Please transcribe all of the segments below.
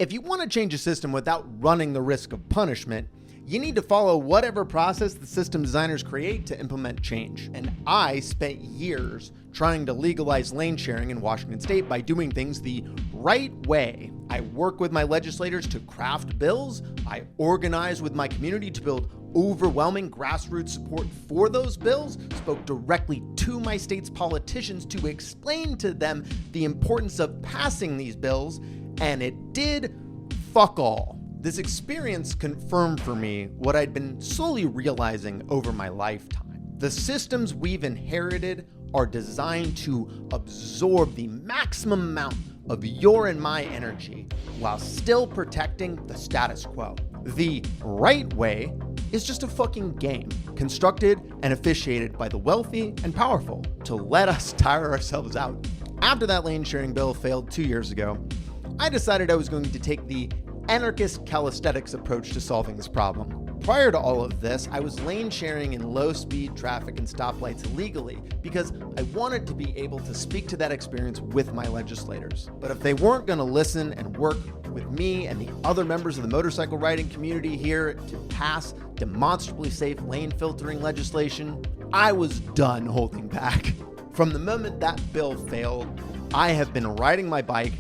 If you want to change a system without running the risk of punishment, you need to follow whatever process the system designers create to implement change. And I spent years trying to legalize lane sharing in Washington state by doing things the right way. I work with my legislators to craft bills. I organize with my community to build overwhelming grassroots support for those bills, spoke directly to my state's politicians to explain to them the importance of passing these bills, and it did fuck all. This experience confirmed for me what I'd been slowly realizing over my lifetime. The systems we've inherited are designed to absorb the maximum amount of your and my energy while still protecting the status quo. The right way is just a fucking game, constructed and officiated by the wealthy and powerful to let us tire ourselves out. After that lane sharing bill failed 2 years ago, I decided I was going to take the Anarchist Calisthenics approach to solving this problem. Prior to all of this, I was lane sharing in low-speed traffic and stoplights illegally because I wanted to be able to speak to that experience with my legislators. But if they weren't going to listen and work with me and the other members of the motorcycle riding community here to pass demonstrably safe lane filtering legislation, I was done holding back. From the moment that bill failed, I have been riding my bike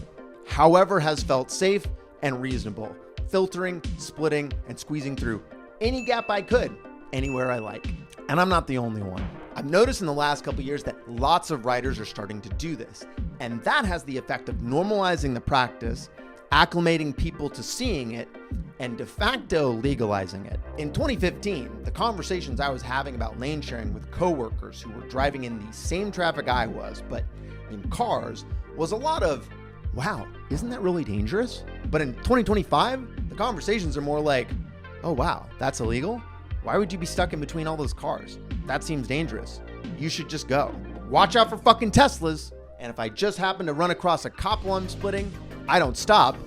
however has felt safe and reasonable, filtering, splitting, and squeezing through any gap I could, anywhere I like. And I'm not the only one. I've noticed in the last couple years that lots of riders are starting to do this, and that has the effect of normalizing the practice, acclimating people to seeing it, and de facto legalizing it. In 2015, the conversations I was having about lane sharing with coworkers who were driving in the same traffic I was, but in cars, was a lot of, wow, isn't that really dangerous? But in 2025, the conversations are more like, oh wow, that's illegal? Why would you be stuck in between all those cars? That seems dangerous. You should just go. Watch out for fucking Teslas. And if I just happen to run across a cop while I'm splitting, I don't stop.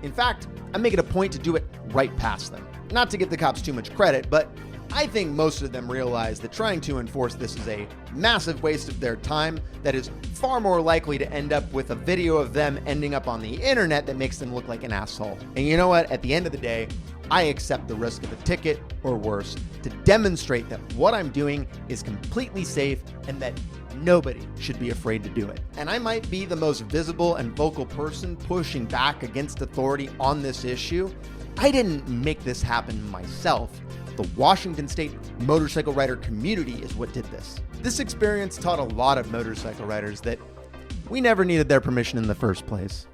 In fact, I make it a point to do it right past them. Not to give the cops too much credit, but I think most of them realize that trying to enforce this is a massive waste of their time that is far more likely to end up with a video of them ending up on the internet that makes them look like an asshole. And you know what? At the end of the day, I accept the risk of a ticket or worse to demonstrate that what I'm doing is completely safe and that nobody should be afraid to do it. And I might be the most visible and vocal person pushing back against authority on this issue. I didn't make this happen myself. The Washington State motorcycle rider community is what did this. This experience taught a lot of motorcycle riders that we never needed their permission in the first place.